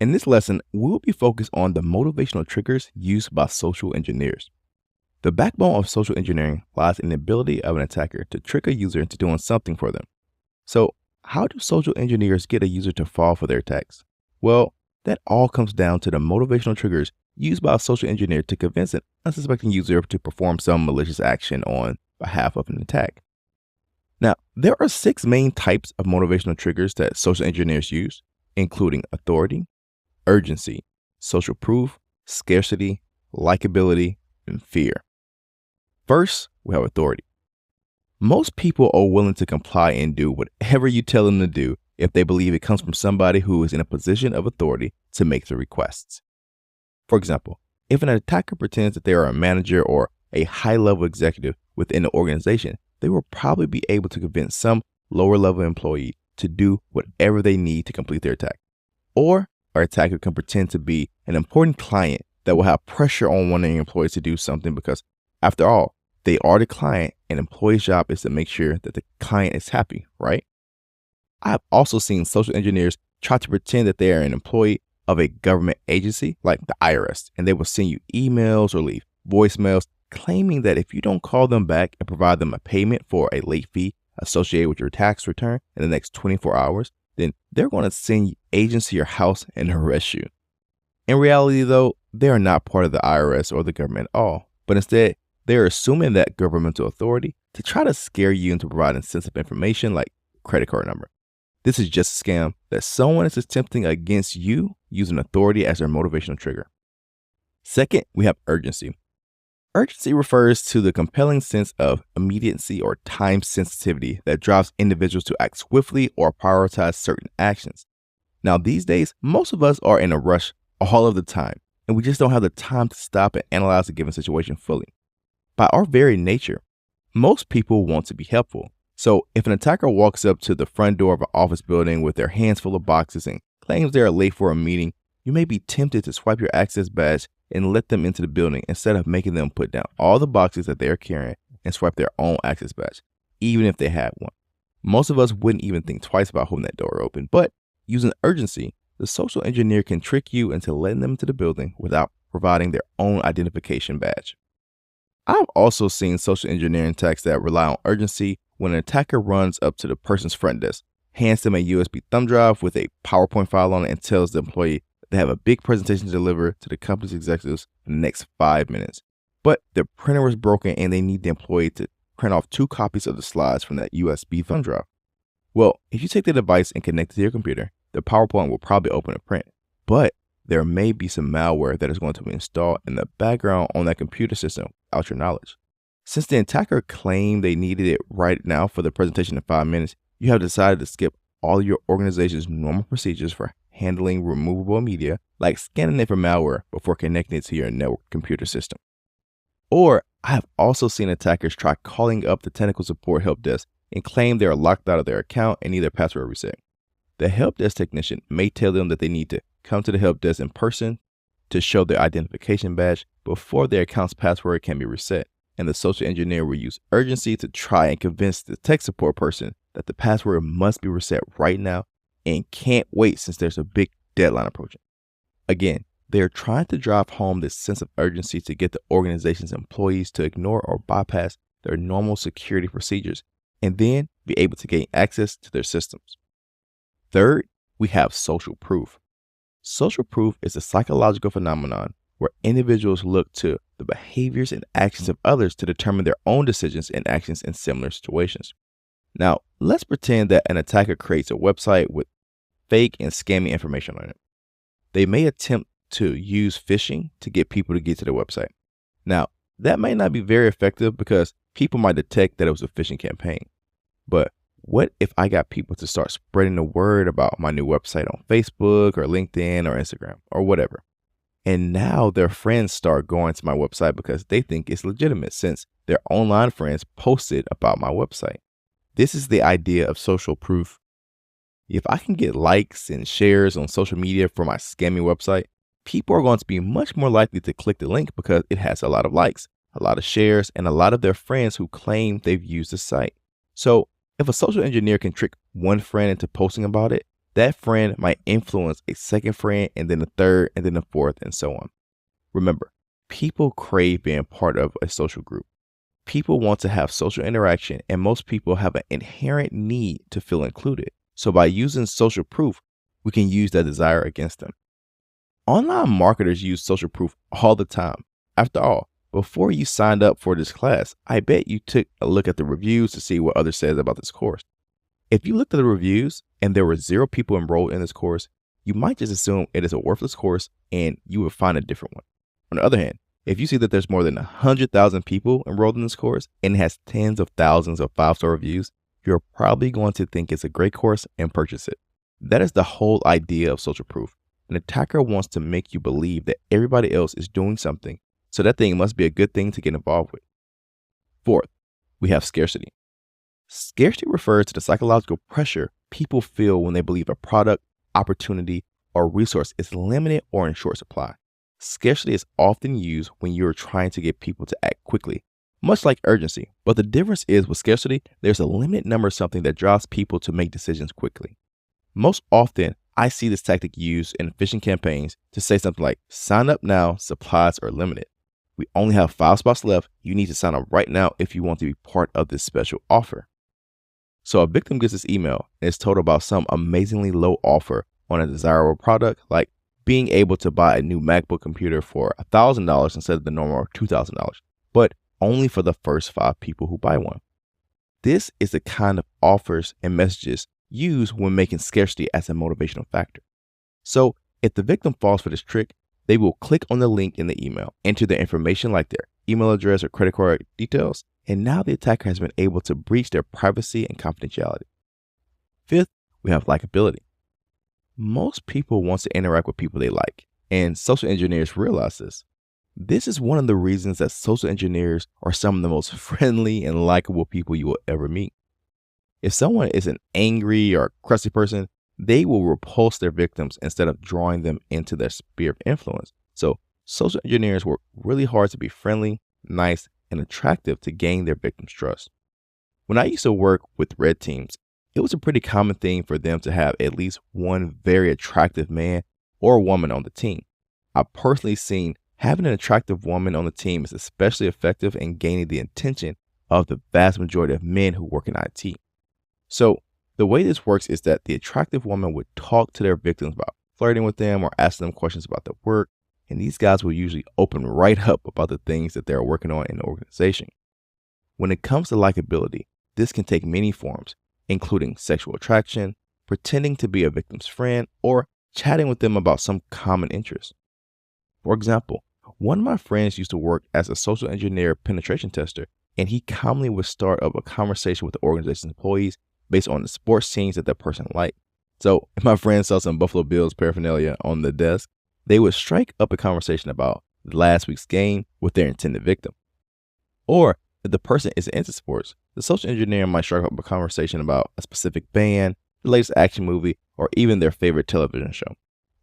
In this lesson, we will be focused on the motivational triggers used by social engineers. The backbone of social engineering lies in the ability of an attacker to trick a user into doing something for them. So, how do social engineers get a user to fall for their attacks? Well, that all comes down to the motivational triggers used by a social engineer to convince an unsuspecting user to perform some malicious action on behalf of an attack. Now, there are 6 main types of motivational triggers that social engineers use, including authority, urgency, social proof, scarcity, likability, and fear. First, we have authority. Most people are willing to comply and do whatever you tell them to do if they believe it comes from somebody who is in a position of authority to make the requests. For example, if an attacker pretends that they are a manager or a high-level executive within the organization, they will probably be able to convince some lower-level employee to do whatever they need to complete their attack. Or our attacker can pretend to be an important client that will have pressure on one of their employees to do something because, after all, they are the client and employee's job is to make sure that the client is happy, right? I have also seen social engineers try to pretend that they are an employee of a government agency like the IRS, and they will send you emails or leave voicemails claiming that if you don't call them back and provide them a payment for a late fee associated with your tax return in the next 24 hours, then they're going to send agents to your house and arrest you. In reality, though, they are not part of the IRS or the government at all, but instead, they're assuming that governmental authority to try to scare you into providing sensitive information like credit card number. This is just a scam that someone is attempting against you using authority as their motivational trigger. Second, we have urgency. Urgency refers to the compelling sense of immediacy or time sensitivity that drives individuals to act swiftly or prioritize certain actions. Now, these days, most of us are in a rush all of the time, and we just don't have the time to stop and analyze a given situation fully. By our very nature, most people want to be helpful. So if an attacker walks up to the front door of an office building with their hands full of boxes and claims they are late for a meeting, you may be tempted to swipe your access badge and let them into the building instead of making them put down all the boxes that they are carrying and swipe their own access badge, even if they had one. Most of us wouldn't even think twice about holding that door open, but using urgency, the social engineer can trick you into letting them into the building without providing their own identification badge. I've also seen social engineering attacks that rely on urgency when an attacker runs up to the person's front desk, hands them a USB thumb drive with a PowerPoint file on it, and tells the employee they have a big presentation to deliver to the company's executives in the next 5 minutes. But their printer is broken and they need the employee to print off 2 copies of the slides from that USB thumb drive. Well, if you take the device and connect it to your computer, the PowerPoint will probably open and print. But there may be some malware that is going to be installed in the background on that computer system without your knowledge. Since the attacker claimed they needed it right now for the presentation in 5 minutes, you have decided to skip all your organization's normal procedures for handling removable media, like scanning it for malware before connecting it to your network computer system. Or I have also seen attackers try calling up the technical support help desk and claim they are locked out of their account and need their password reset. The help desk technician may tell them that they need to come to the help desk in person to show their identification badge before their account's password can be reset. And the social engineer will use urgency to try and convince the tech support person that the password must be reset right now and can't wait since there's a big deadline approaching. Again, they are trying to drive home this sense of urgency to get the organization's employees to ignore or bypass their normal security procedures and then be able to gain access to their systems. Third, we have social proof. Social proof is a psychological phenomenon where individuals look to the behaviors and actions of others to determine their own decisions and actions in similar situations. Now, let's pretend that an attacker creates a website with fake and scammy information on it. They may attempt to use phishing to get people to get to their website. Now, that may not be very effective because people might detect that it was a phishing campaign. But what if I got people to start spreading the word about my new website on Facebook or LinkedIn or Instagram or whatever? And now their friends start going to my website because they think it's legitimate since their online friends posted about my website. This is the idea of social proof. If I can get likes and shares on social media for my scammy website, people are going to be much more likely to click the link because it has a lot of likes, a lot of shares, and a lot of their friends who claim they've used the site. So if a social engineer can trick one friend into posting about it, That friend might influence a second friend and then a third and then a fourth and so on. Remember, people crave being part of a social group. People want to have social interaction, and most people have an inherent need to feel included. So by using social proof, we can use that desire against them. Online marketers use social proof all the time. After all, before you signed up for this class, I bet you took a look at the reviews to see what others said about this course. If you looked at the reviews and there were 0 people enrolled in this course, you might just assume it is a worthless course and you would find a different one. On the other hand, if you see that there's more than 100,000 people enrolled in this course and it has tens of thousands of 5-star reviews, you're probably going to think it's a great course and purchase it. That is the whole idea of social proof. An attacker wants to make you believe that everybody else is doing something, so that thing must be a good thing to get involved with. Fourth, we have scarcity. Scarcity refers to the psychological pressure people feel when they believe a product, opportunity, or resource is limited or in short supply. Scarcity is often used when you're trying to get people to act quickly, much like urgency. But the difference is with scarcity, there's a limited number of something that drives people to make decisions quickly. Most often, I see this tactic used in phishing campaigns to say something like, sign up now, supplies are limited. We only have 5 spots left. You need to sign up right now if you want to be part of this special offer. So a victim gets this email and is told about some amazingly low offer on a desirable product, like being able to buy a new MacBook computer for $1,000 instead of the normal $2,000, but only for the first 5 people who buy one. This is the kind of offers and messages used when making scarcity as a motivational factor. So if the victim falls for this trick, they will click on the link in the email, enter their information like their email address or credit card details, and now the attacker has been able to breach their privacy and confidentiality. Fifth, we have likability. Most people want to interact with people they like, and social engineers realize this. This is one of the reasons that social engineers are some of the most friendly and likable people you will ever meet. If someone is an angry or crusty person, they will repulse their victims instead of drawing them into their sphere of influence. So social engineers work really hard to be friendly, nice, and attractive to gain their victims' trust. When I used to work with red teams, it was a pretty common thing for them to have at least one very attractive man or woman on the team. I've personally seen having an attractive woman on the team is especially effective in gaining the attention of the vast majority of men who work in IT. So the way this works is that the attractive woman would talk to their victims about flirting with them or asking them questions about their work, and these guys will usually open right up about the things that they're working on in the organization. When it comes to likability, this can take many forms, including sexual attraction, pretending to be a victim's friend, or chatting with them about some common interest. For example, one of my friends used to work as a social engineer penetration tester, and he commonly would start up a conversation with the organization's employees based on the sports teams that person liked. So if my friend saw some Buffalo Bills paraphernalia on the desk, they would strike up a conversation about last week's game with their intended victim. Or if the person is into sports, the social engineer might strike up a conversation about a specific band, the latest action movie, or even their favorite television show.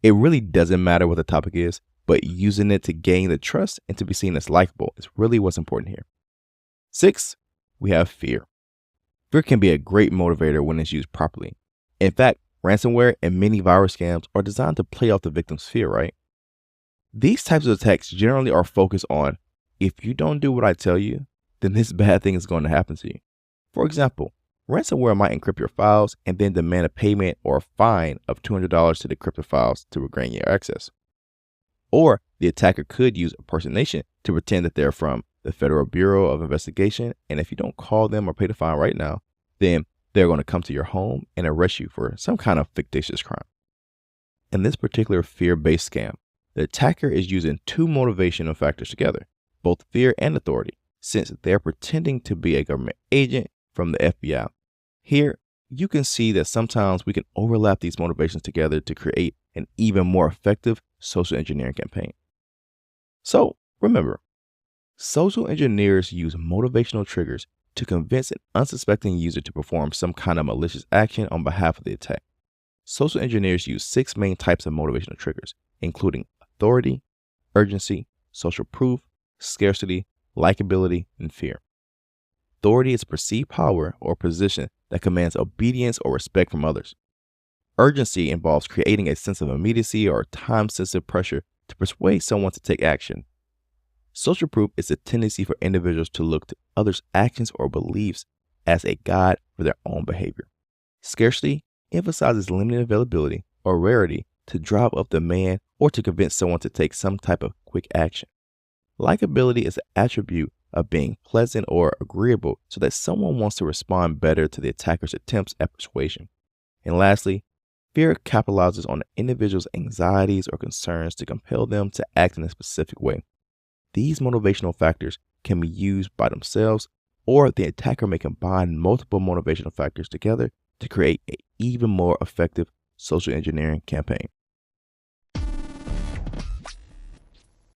It really doesn't matter what the topic is, but using it to gain the trust and to be seen as likable is really what's important here. 6, we have fear. Fear can be a great motivator when it's used properly. In fact, ransomware and many virus scams are designed to play off the victim's fear, right? These types of attacks generally are focused on, if you don't do what I tell you, then this bad thing is going to happen to you. For example, ransomware might encrypt your files and then demand a payment or a fine of $200 to decrypt the files to regain your access. Or the attacker could use impersonation to pretend that they're from the Federal Bureau of Investigation, and if you don't call them or pay the fine right now, then they're going to come to your home and arrest you for some kind of fictitious crime. In this particular fear-based scam, the attacker is using 2 motivational factors together, both fear and authority, since they're pretending to be a government agent from the FBI. Here, you can see that sometimes we can overlap these motivations together to create an even more effective social engineering campaign. So remember, social engineers use motivational triggers to convince an unsuspecting user to perform some kind of malicious action on behalf of the attack. Social engineers use 6 main types of motivational triggers, including authority, urgency, social proof, scarcity, likability, and fear. Authority is perceived power or position that commands obedience or respect from others. Urgency involves creating a sense of immediacy or time-sensitive pressure to persuade someone to take action. Social proof is a tendency for individuals to look to others' actions or beliefs as a guide for their own behavior. Scarcity emphasizes limited availability or rarity to drive up demand or to convince someone to take some type of quick action. Likability is an attribute of being pleasant or agreeable so that someone wants to respond better to the attacker's attempts at persuasion. And lastly, fear capitalizes on the individual's anxieties or concerns to compel them to act in a specific way. These motivational factors can be used by themselves, or the attacker may combine multiple motivational factors together to create an even more effective social engineering campaign.